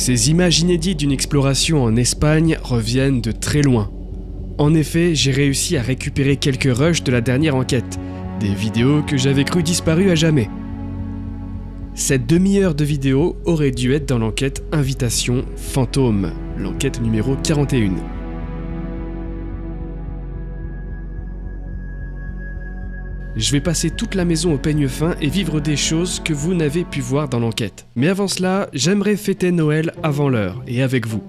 Ces images inédites d'une exploration en Espagne reviennent de très loin. En effet, j'ai réussi à récupérer quelques rushs de la dernière enquête, des vidéos que j'avais cru disparues à jamais. Cette demi-heure de vidéo aurait dû être dans l'enquête Invitation Fantôme, l'enquête numéro 41. Je vais passer toute la maison au peigne fin et vivre des choses que vous n'avez pu voir dans l'enquête. Mais avant cela, j'aimerais fêter Noël avant l'heure et avec vous.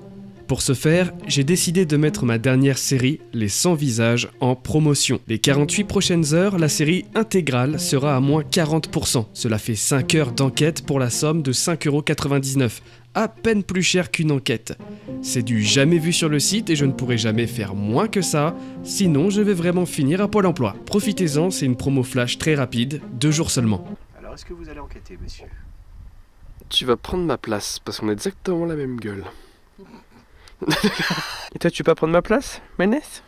Pour ce faire, j'ai décidé de mettre ma dernière série, Les 100 visages, en promotion. Les 48 prochaines heures, la série intégrale sera à moins 40%. Cela fait 5 heures d'enquête pour la somme de 5,99 €. À peine plus cher qu'une enquête. C'est du jamais vu sur le site et je ne pourrai jamais faire moins que ça, sinon je vais vraiment finir à Pôle emploi. Profitez-en, c'est une promo flash très rapide, 2 jours seulement. Alors est-ce que vous allez enquêter, monsieur? Tu vas prendre ma place, parce qu'on a exactement la même gueule. Et toi, tu veux pas prendre ma place, Manès?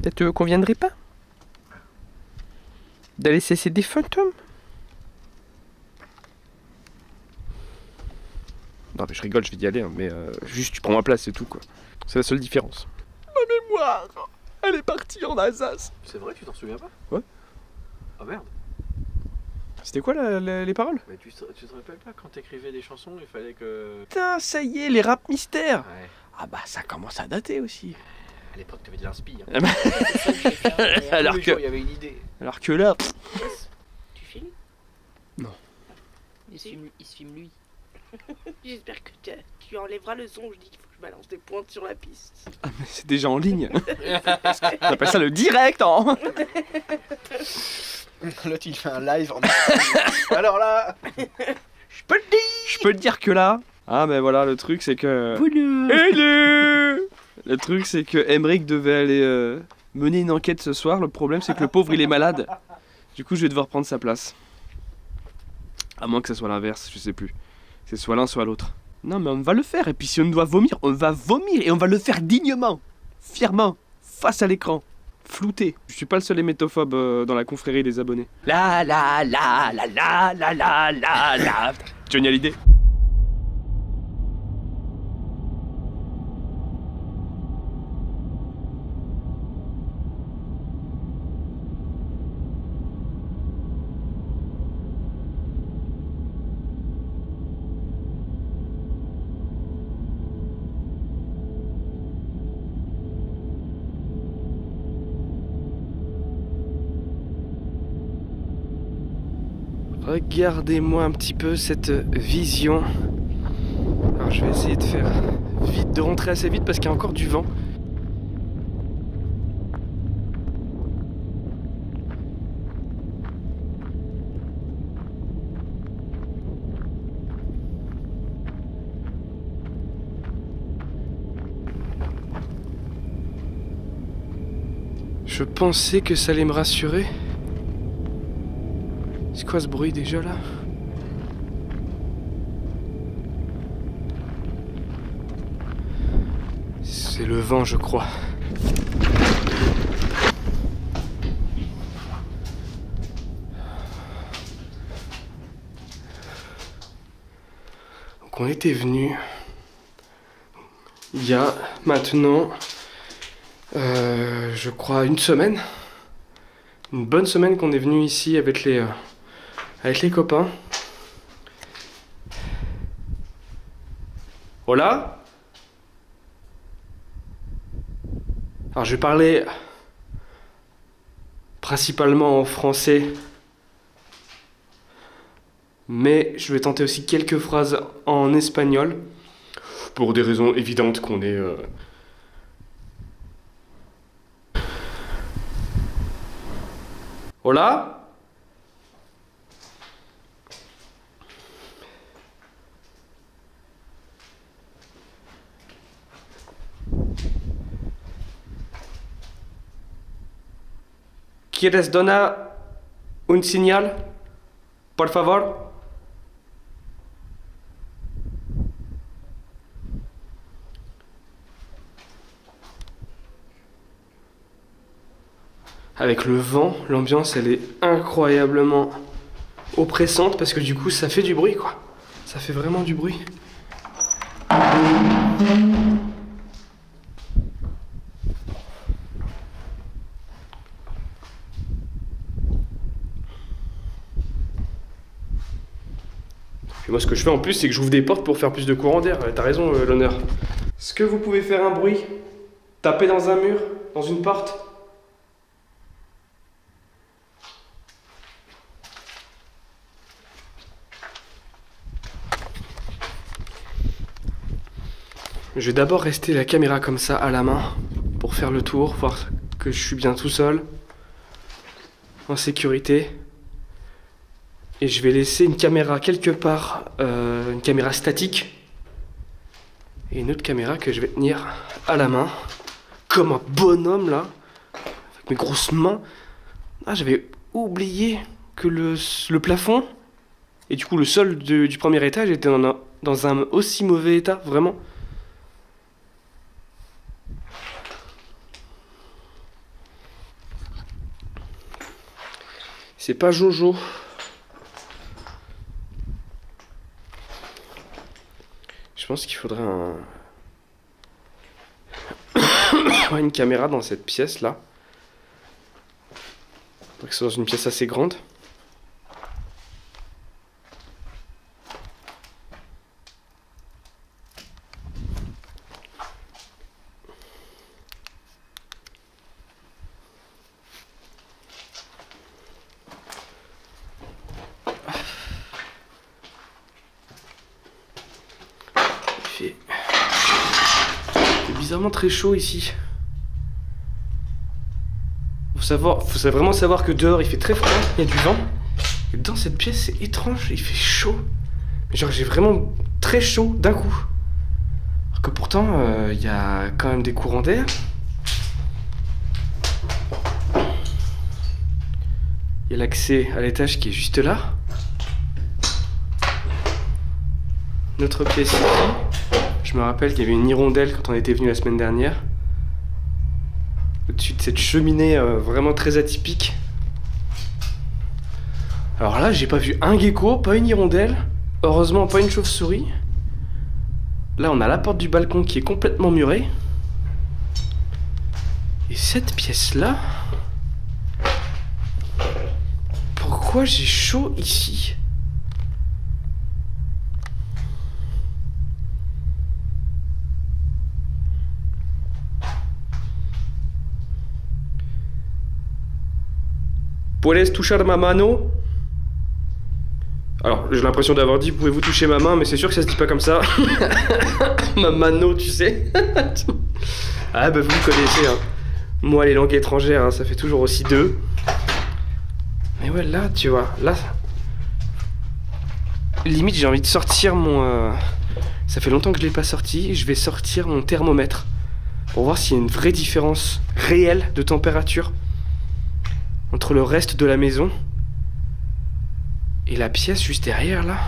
Ça te conviendrait pas d'aller cesser des fantômes? Non mais je rigole, je vais y aller, hein, mais juste tu prends ma place, c'est tout quoi. C'est la seule différence. Ma mémoire, elle est partie en Alsace. C'est vrai, tu t'en souviens pas? Ouais. Ah merde. C'était quoi les paroles? Mais tu te rappelles pas quand t'écrivais des chansons, il fallait que... Putain, ça y est, les rap mystères. Ouais. Ah bah ça commence à dater aussi. À l'époque, t'avais de l'inspi. Hein. Ah bah... C'est ça que j'ai fait, et Alors tous les que- jours, il y avait une idée. Alors que là... Tu filmes? Non. Il se filme lui. J'espère que tu enlèveras le son. Je dis qu'il faut que je balance des pointes sur la piste. Ah mais c'est déjà en ligne. On appelle ça le direct, hein. Là, tu fais un live en... Alors là... Je peux te dire que là... Ah mais voilà, le truc c'est que... Hello. Le truc c'est que Emmerich devait aller mener une enquête ce soir. Le problème c'est que le pauvre il est malade. Du coup je vais devoir prendre sa place. À moins que ça soit l'inverse, je sais plus. C'est soit l'un soit l'autre. Non mais on va le faire, et puis si on doit vomir, on va vomir, et on va le faire dignement, fièrement, face à l'écran, flouté. Je suis pas le seul hémétophobe dans la confrérie des abonnés. La la la la la la la la la. Johnny Hallyday. Regardez-moi un petit peu cette vision. Alors je vais essayer de faire vite, de rentrer assez vite parce qu'il y a encore du vent. Je pensais que ça allait me rassurer. C'est quoi ce bruit déjà là? C'est le vent, je crois. Donc on était venu il y a maintenant, je crois, une semaine. Une bonne semaine qu'on est venu ici avec les copains. Hola. Alors je vais parler principalement en français, mais je vais tenter aussi quelques phrases en espagnol, pour des raisons évidentes qu'on est... Hola. ¿Quieres donar un señal? Por favor. Avec le vent, l'ambiance elle est incroyablement oppressante parce que du coup ça fait du bruit quoi. Ça fait vraiment du bruit. Puis moi, ce que je fais en plus, c'est que j'ouvre des portes pour faire plus de courant d'air. T'as raison, l'honneur. Est-ce que vous pouvez faire un bruit? Taper dans un mur? Dans une porte? Je vais d'abord rester la caméra comme ça à la main pour faire le tour, voir que je suis bien tout seul, en sécurité. Et je vais laisser une caméra quelque part, une caméra statique. Et une autre caméra que je vais tenir à la main, comme un bonhomme là, avec mes grosses mains. Ah, j'avais oublié que le plafond, et du coup le sol du premier étage était dans un aussi mauvais état, vraiment. C'est pas Jojo. Je pense qu'il faudrait une caméra dans cette pièce là. Faudrait que ce soit dans une pièce assez grande. Il fait bizarrement très chaud ici. Faut vraiment savoir que dehors il fait très froid, il y a du vent. Et dans cette pièce c'est étrange, il fait chaud. Mais genre j'ai vraiment très chaud d'un coup. Alors que pourtant il y a quand même des courants d'air. Il y a l'accès à l'étage qui est juste là. Notre pièce ici. Je me rappelle qu'il y avait une hirondelle quand on était venu la semaine dernière. Au-dessus de cette cheminée vraiment très atypique. Alors là, j'ai pas vu un gecko, pas une hirondelle. Heureusement, pas une chauve-souris. Là, on a la porte du balcon qui est complètement murée. Et cette pièce-là... Pourquoi j'ai chaud ici ? ¿Puedes toucher ma mano? Alors, j'ai l'impression d'avoir dit, pouvez-vous toucher ma main, mais c'est sûr que ça se dit pas comme ça. Ma mano, tu sais. Ah bah vous me connaissez, hein. Moi, les langues étrangères, hein, ça fait toujours aussi deux. Mais ouais, là, tu vois, là... Limite, j'ai envie de sortir mon... Ça fait longtemps que je l'ai pas sorti, je vais sortir mon thermomètre. Pour voir s'il y a une vraie différence réelle de température entre le reste de la maison et la pièce juste derrière là,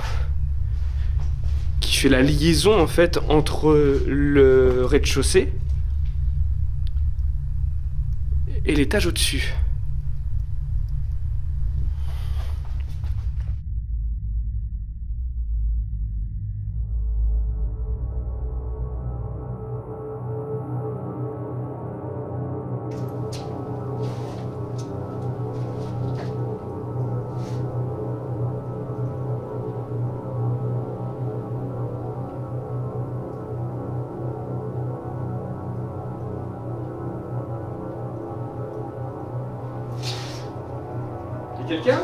qui fait la liaison en fait entre le rez-de-chaussée et l'étage au-dessus. Quelqu'un?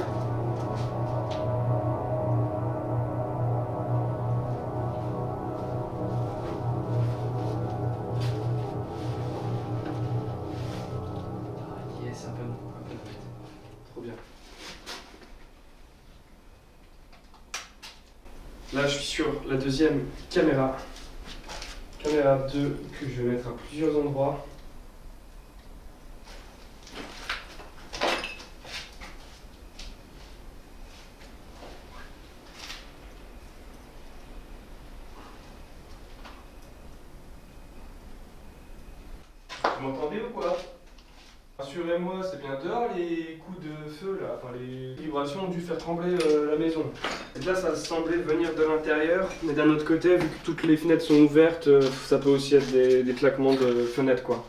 Yes, un peu trop bien. Là, je suis sur la deuxième caméra. Caméra 2 que je vais mettre à plusieurs endroits. Vous m'entendez ou quoi? Rassurez-moi, c'est bien dehors les coups de feu là, enfin les vibrations ont dû faire trembler la maison. Et là ça semblait venir de l'intérieur, mais d'un autre côté, vu que toutes les fenêtres sont ouvertes, ça peut aussi être des claquements de fenêtres quoi.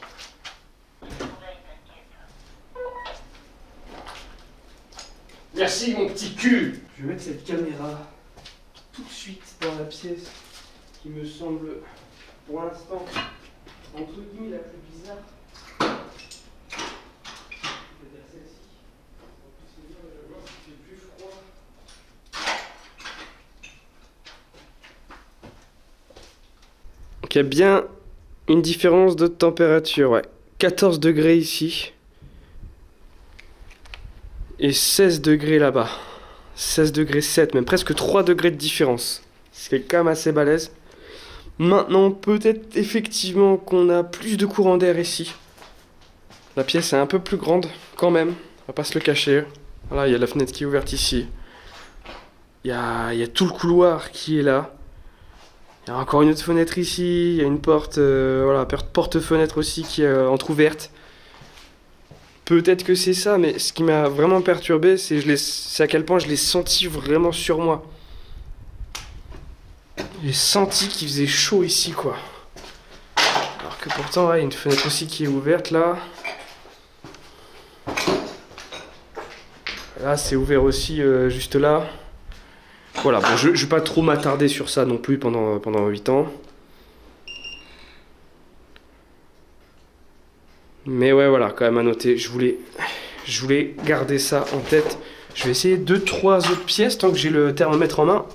Merci mon petit cul. Je vais mettre cette caméra tout de suite dans la pièce qui me semble pour l'instant entre guillemets la plus bizarre. Donc il y a bien une différence de température, ouais. 14 degrés ici. Et 16 degrés là-bas. 16 degrés 7, même presque 3 degrés de différence. C'est quand même assez balèze. Maintenant, peut-être effectivement qu'on a plus de courant d'air ici. La pièce est un peu plus grande quand même, on va pas se le cacher. Voilà, il y a la fenêtre qui est ouverte ici. Il y a tout le couloir qui est là. Il y a encore une autre fenêtre ici. Il y a une porte, voilà, porte-fenêtre aussi qui est entrouverte. Peut-être que c'est ça, mais ce qui m'a vraiment perturbé, c'est à quel point je l'ai senti vraiment sur moi. J'ai senti qu'il faisait chaud ici, quoi. Alors que pourtant, ouais, il y a une fenêtre aussi qui est ouverte là. Là, c'est ouvert aussi juste là. Voilà, bon, je vais pas trop m'attarder sur ça non plus pendant 8 ans. Mais ouais, voilà, quand même à noter. Je voulais garder ça en tête. Je vais essayer 2-3 autres pièces tant que j'ai le thermomètre en main.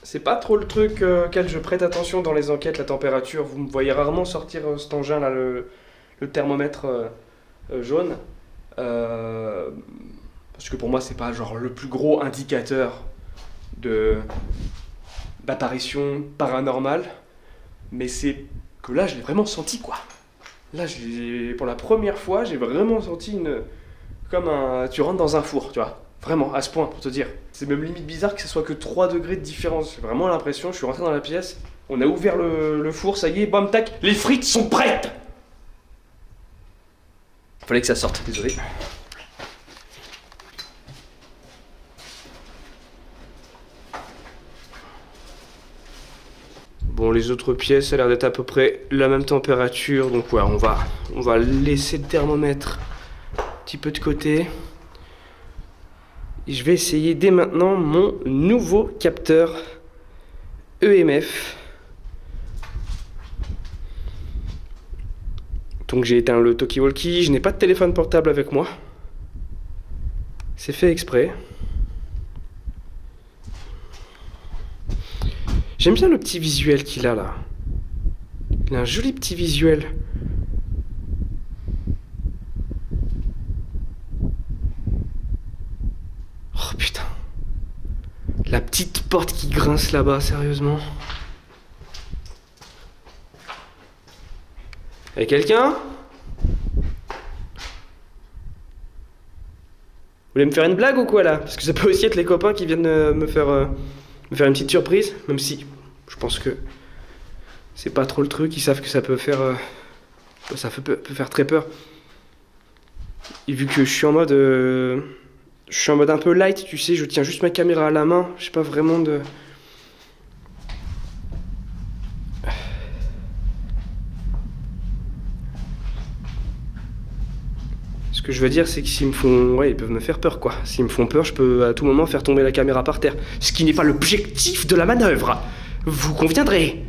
C'est pas trop le truc auquel je prête attention dans les enquêtes, la température. Vous me voyez rarement sortir cet engin là, le thermomètre jaune. Parce que pour moi, c'est pas genre le plus gros indicateur d'apparition paranormale. Mais c'est que là, je l'ai vraiment senti, quoi. Là, pour la première fois, j'ai vraiment senti tu rentres dans un four, tu vois. Vraiment, à ce point, pour te dire. C'est même limite bizarre que ce soit que 3 degrés de différence. J'ai vraiment l'impression, je suis rentré dans la pièce, on a ouvert le four, ça y est, bam, tac, les frites sont prêtes! Fallait que ça sorte, désolé. Bon, les autres pièces, ça a l'air d'être à peu près la même température. Donc ouais, on va laisser le thermomètre un petit peu de côté. Et je vais essayer dès maintenant mon nouveau capteur EMF. Donc j'ai éteint le talkie-walkie. Je n'ai pas de téléphone portable avec moi. C'est fait exprès. J'aime bien le petit visuel qu'il a là. Il a un joli petit visuel. Oh putain. La petite porte qui grince là-bas, sérieusement. Y'a quelqu'un? Vous voulez me faire une blague ou quoi là? Parce que ça peut aussi être les copains qui viennent me faire une petite surprise, même si je pense que c'est pas trop le truc, ils savent que ça peut faire peut faire très peur. Et vu que je suis en mode un peu light, tu sais, je tiens juste ma caméra à la main, j'ai pas vraiment de... Ce que je veux dire, c'est que s'ils me font... Ouais, ils peuvent me faire peur, quoi. S'ils me font peur, je peux à tout moment faire tomber la caméra par terre. Ce qui n'est pas l'objectif de la manœuvre. Vous conviendrez.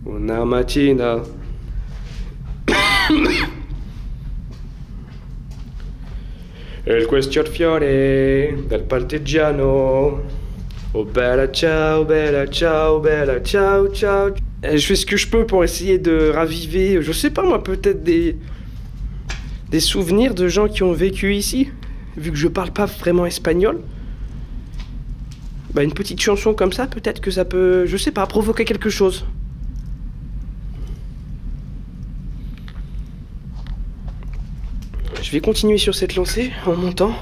Una mattina. Il questionfiore del partigiano. Oh bella ciao, bella ciao, bella ciao, ciao. Je fais ce que je peux pour essayer de raviver, je sais pas moi, peut-être des souvenirs de gens qui ont vécu ici. Vu que je parle pas vraiment espagnol. Bah une petite chanson comme ça, peut-être que ça peut, je sais pas, provoquer quelque chose. Je vais continuer sur cette lancée en montant.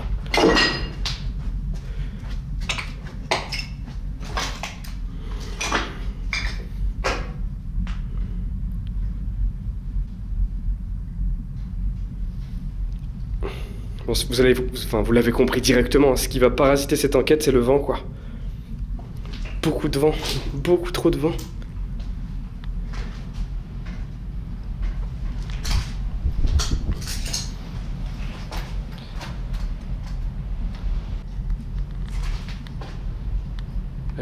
pense que vous l'avez compris directement. Ce qui va parasiter cette enquête, c'est le vent, quoi. Beaucoup de vent. Beaucoup trop de vent.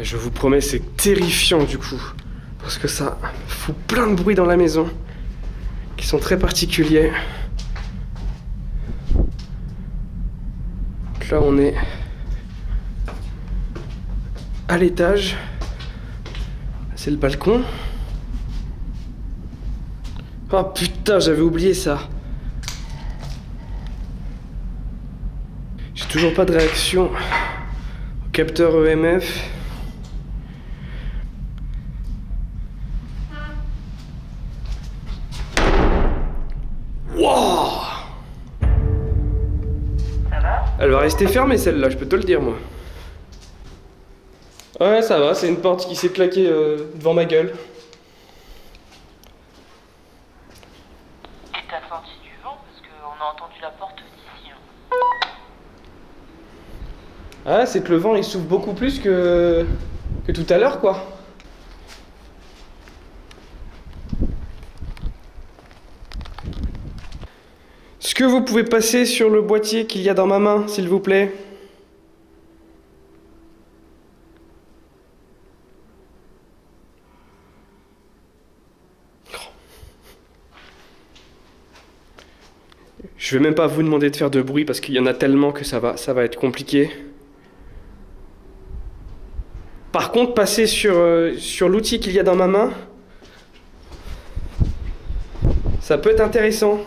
Je vous promets, c'est terrifiant du coup. Parce que ça fout plein de bruit dans la maison. Qui sont très particuliers. Donc là, on est à l'étage. C'est le balcon. Oh putain, j'avais oublié ça. J'ai toujours pas de réaction au capteur EMF. Wow! Ça va? Elle va rester fermée celle-là, je peux te le dire moi. Ouais, ça va, c'est une porte qui s'est claquée devant ma gueule. Et t'as senti du vent parce qu'on a entendu la porte d'ici. Ah, c'est que le vent il souffle beaucoup plus que tout à l'heure quoi. Est-ce que vous pouvez passer sur le boîtier qu'il y a dans ma main, s'il vous plaît? Je vais même pas vous demander de faire de bruit parce qu'il y en a tellement que ça va être compliqué. Par contre, passer sur l'outil qu'il y a dans ma main, ça peut être intéressant.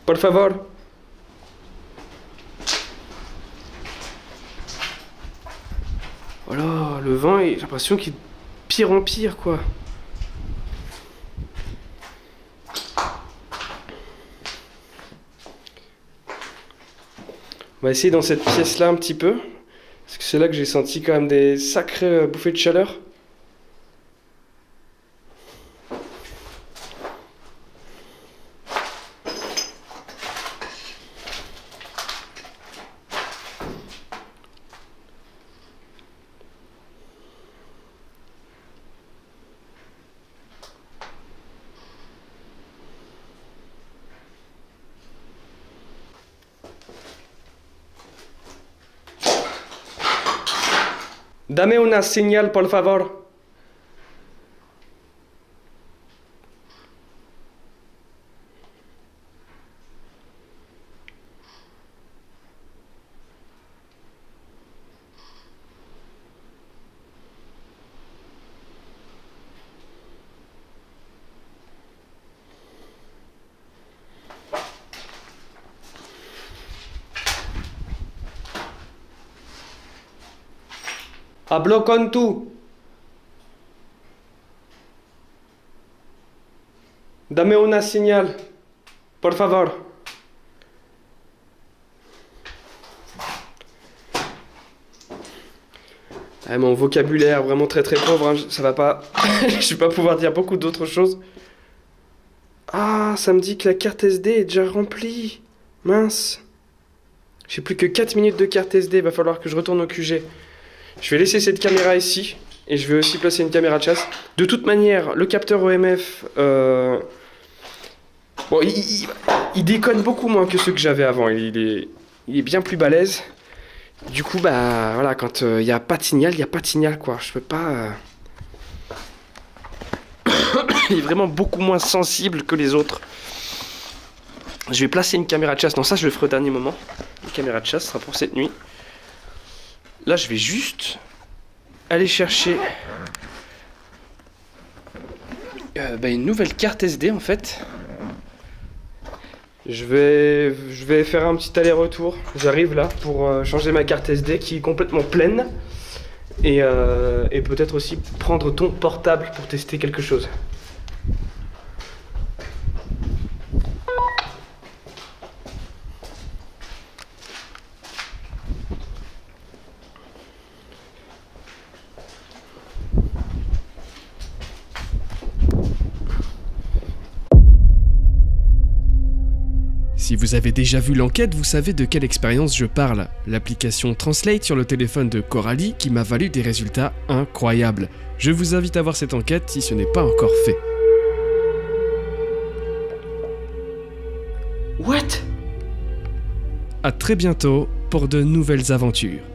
Por favor. Voilà, le vent, j'ai l'impression qu'il est de pire en pire, quoi. On va essayer dans cette pièce-là un petit peu. Parce que c'est là que j'ai senti quand même des sacrées bouffées de chaleur. Dame una señal, por favor. Hablo con tú. Dame una señal, por favor. Ah, mon vocabulaire vraiment très très pauvre, hein, ça va pas. Je vais pas pouvoir dire beaucoup d'autres choses. Ah, ça me dit que la carte SD est déjà remplie. Mince. J'ai plus que 4 minutes de carte SD, va falloir que je retourne au QG. Je vais laisser cette caméra ici et je vais aussi placer une caméra de chasse. De toute manière, le capteur EMF, bon, il déconne beaucoup moins que ceux que j'avais avant. Il est bien plus balèze. Du coup, bah voilà, quand il n'y a pas de signal, il n'y a pas de signal quoi. Je peux pas. Il est vraiment beaucoup moins sensible que les autres. Je vais placer une caméra de chasse. Non, ça je le ferai au dernier moment. Une caméra de chasse sera pour cette nuit. Là, je vais juste aller chercher une nouvelle carte SD en fait. Je vais faire un petit aller-retour. J'arrive là pour changer ma carte SD qui est complètement pleine. Et peut-être aussi prendre ton portable pour tester quelque chose. Si vous avez déjà vu l'enquête, vous savez de quelle expérience je parle. L'application Translate sur le téléphone de Coralie qui m'a valu des résultats incroyables. Je vous invite à voir cette enquête si ce n'est pas encore fait. What? À très bientôt pour de nouvelles aventures.